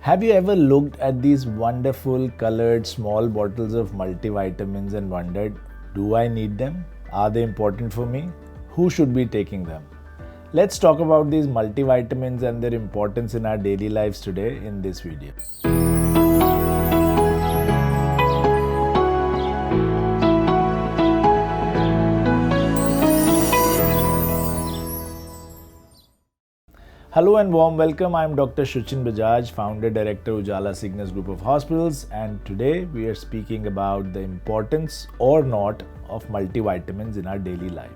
Have you ever looked at these wonderful colored small bottles of multivitamins and wondered, do I need them? Are they important for me? Who should be taking them? Let's talk about these multivitamins and their importance in our daily lives today in this video. Hello and warm welcome. I am Dr. Shuchin Bajaj, founder director Ujala Cygnus Group of Hospitals, and today we are speaking about the importance or not of multivitamins in our daily life.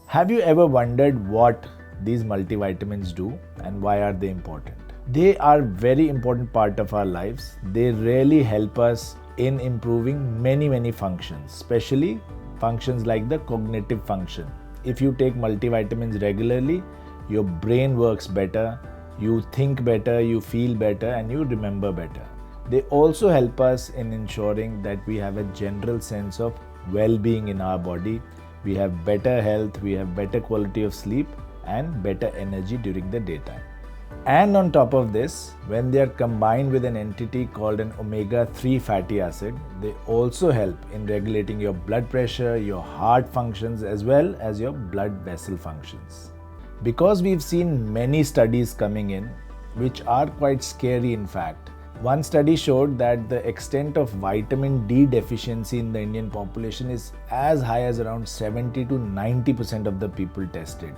Have you ever wondered what these multivitamins do and why are they important? They are very important part of our lives. They really help us in improving many functions, especially functions like the cognitive function. If you take multivitamins regularly, your brain works better, you think better, you feel better, and you remember better. They also help us in ensuring that we have a general sense of well-being in our body. We have better health, we have better quality of sleep, and better energy during the daytime. And on top of this, when they are combined with an entity called an omega-3 fatty acid, they also help in regulating your blood pressure, your heart functions, as well as your blood vessel functions. Because we've seen many studies coming in, which are quite scary in fact. One study showed that the extent of vitamin D deficiency in the Indian population is as high as around 70 to 90% of the people tested.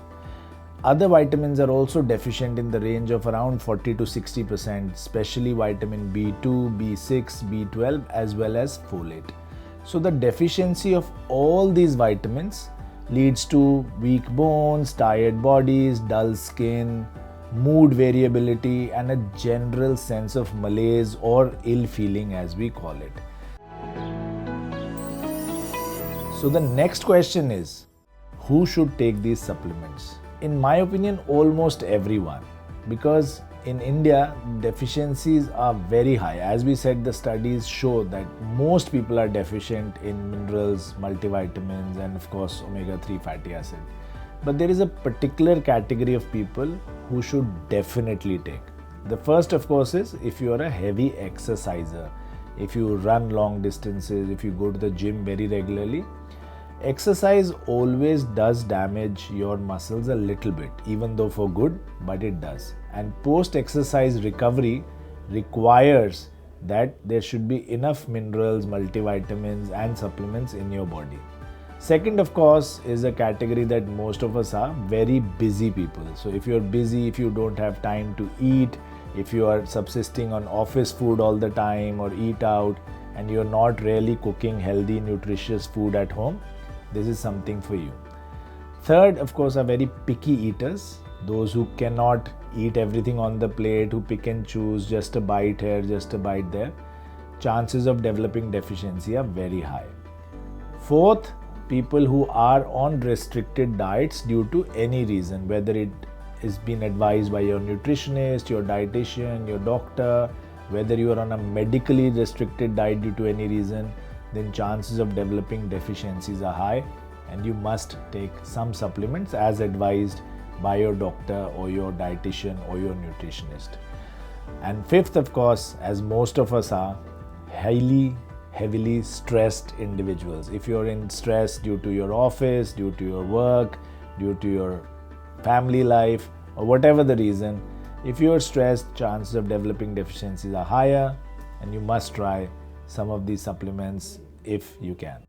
Other vitamins are also deficient in the range of around 40 to 60%, especially vitamin B2, B6, B12 as well as folate. So the deficiency of all these vitamins leads to weak bones, tired bodies, dull skin, mood variability and a general sense of malaise or ill feeling as we call it. So the next question is, who should take these supplements? In my opinion, almost everyone, because in India, deficiencies are very high. As we said, the studies show that most people are deficient in minerals, multivitamins, and of course, omega-3 fatty acid. But there is a particular category of people who should definitely take. The first, of course, is if you are a heavy exerciser, if you run long distances, if you go to the gym very regularly. Exercise always does damage your muscles a little bit, even though for good, but it does. And post-exercise recovery requires that there should be enough minerals, multivitamins and supplements in your body. Second, of course, is a category that most of us are very busy people. So if you're busy, if you don't have time to eat, if you are subsisting on office food all the time or eat out, and you're not really cooking healthy, nutritious food at home, this is something for you. Third, of course, are very picky eaters. Those who cannot eat everything on the plate, who pick and choose just a bite here, just a bite there. Chances of developing deficiency are very high. Fourth, people who are on restricted diets due to any reason, whether it is been advised by your nutritionist, your dietitian, your doctor, whether you are on a medically restricted diet due to any reason, then chances of developing deficiencies are high and you must take some supplements as advised by your doctor or your dietitian or your nutritionist. And fifth, of course, as most of us are, heavily stressed individuals. If you're in stress due to your office, due to your work, due to your family life, or whatever the reason, if you're stressed, chances of developing deficiencies are higher and you must try some of these supplements if you can.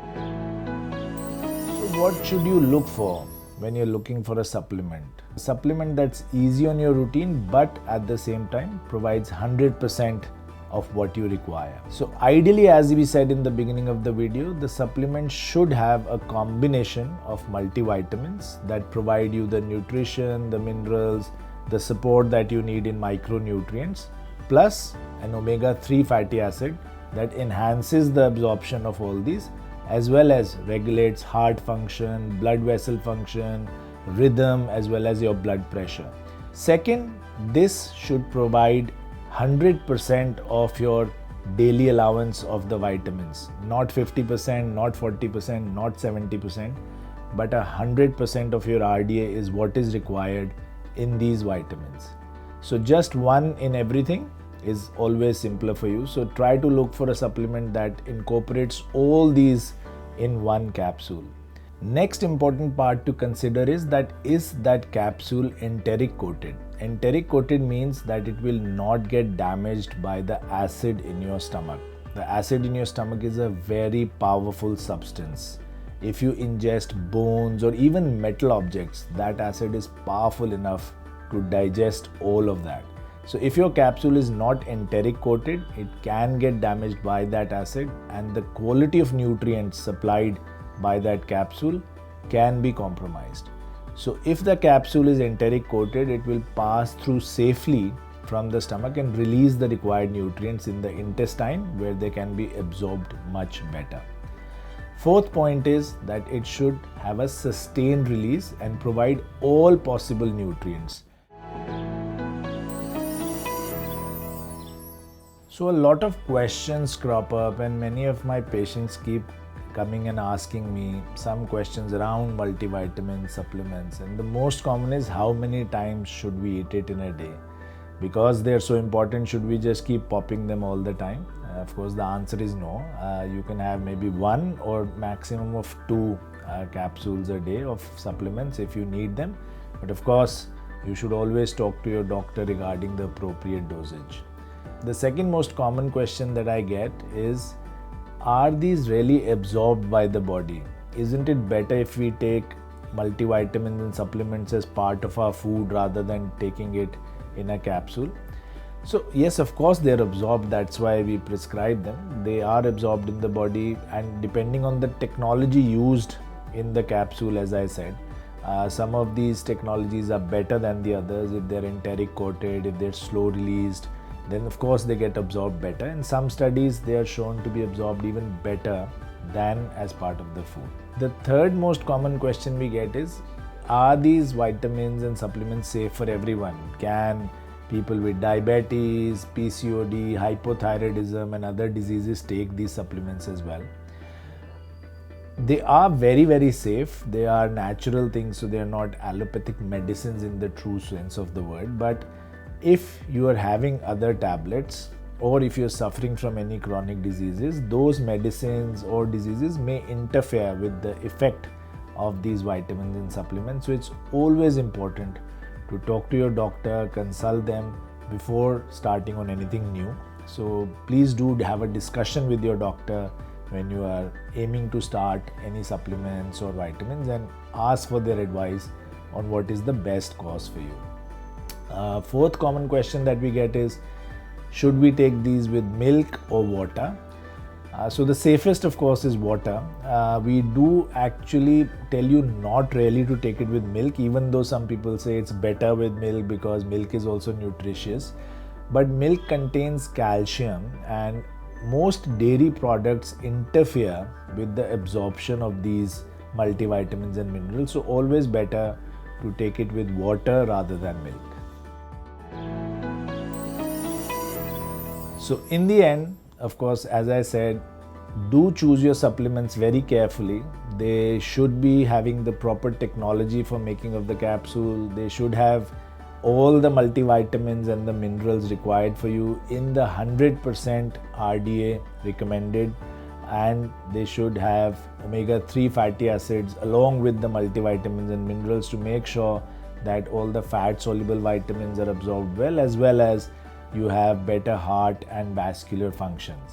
So what should you look for when you're looking for a supplement? A supplement that's easy on your routine but at the same time provides 100% of what you require. So ideally, as we said in the beginning of the video, the supplement should have a combination of multivitamins that provide you the nutrition, the minerals, the support that you need in micronutrients, plus an omega-3 fatty acid that enhances the absorption of all these, as well as regulates heart function, blood vessel function, rhythm, as well as your blood pressure. Second, this should provide 100% of your daily allowance of the vitamins, not 50%, not 40%, not 70%, but 100% of your RDA is what is required in these vitamins. So just one in everything is always simpler for you. So try to look for a supplement that incorporates all these in one capsule. Next important part to consider is that capsule enteric coated. Enteric coated means that it will not get damaged by the acid in your stomach. The acid in your stomach is a very powerful substance. If you ingest bones or even metal objects, that acid is powerful enough to digest all of that. So if your capsule is not enteric coated, it can get damaged by that acid, and the quality of nutrients supplied by that capsule can be compromised. So if the capsule is enteric coated, it will pass through safely from the stomach and release the required nutrients in the intestine, where they can be absorbed much better. Fourth point is that it should have a sustained release and provide all possible nutrients. So a lot of questions crop up, and many of my patients keep coming and asking me some questions around multivitamin supplements, and the most common is how many times should we eat it in a day? Because they are so important, should we just keep popping them all the time? Of course, the answer is no. You can have maybe 1 or maximum of 2 capsules a day of supplements if you need them. But of course, you should always talk to your doctor regarding the appropriate dosage. The second most common question that I get is, are these really absorbed by the body? Isn't it better if we take multivitamins and supplements as part of our food rather than taking it in a capsule? So yes, of course they are absorbed, that's why we prescribe them. They are absorbed in the body, and depending on the technology used in the capsule, as I said, some of these technologies are better than the others. If they're enteric coated, if they're slow released, then of course they get absorbed better. In some studies they are shown to be absorbed even better than as part of the food. The third most common question we get is, are these vitamins and supplements safe for everyone? Can people with diabetes, PCOD, hypothyroidism and other diseases take these supplements as well? They are very, very safe. They are natural things, so they are not allopathic medicines in the true sense of the word. But if you are having other tablets, or if you're suffering from any chronic diseases, those medicines or diseases may interfere with the effect of these vitamins and supplements. So it's always important to talk to your doctor, consult them before starting on anything new. So please do have a discussion with your doctor when you are aiming to start any supplements or vitamins, and ask for their advice on what is the best course for you. Fourth common question that we get is, should we take these with milk or water? So the safest of course is water. We do actually tell you not really to take it with milk, even though some people say it's better with milk because milk is also nutritious. But milk contains calcium, and most dairy products interfere with the absorption of these multivitamins and minerals. So always better to take it with water rather than milk. So in the end, of course, as I said, do choose your supplements very carefully. They should be having the proper technology for making of the capsule. They should have all the multivitamins and the minerals required for you in the 100% RDA recommended, and they should have omega-3 fatty acids along with the multivitamins and minerals to make sure that all the fat soluble vitamins are absorbed well as you have better heart and vascular functions.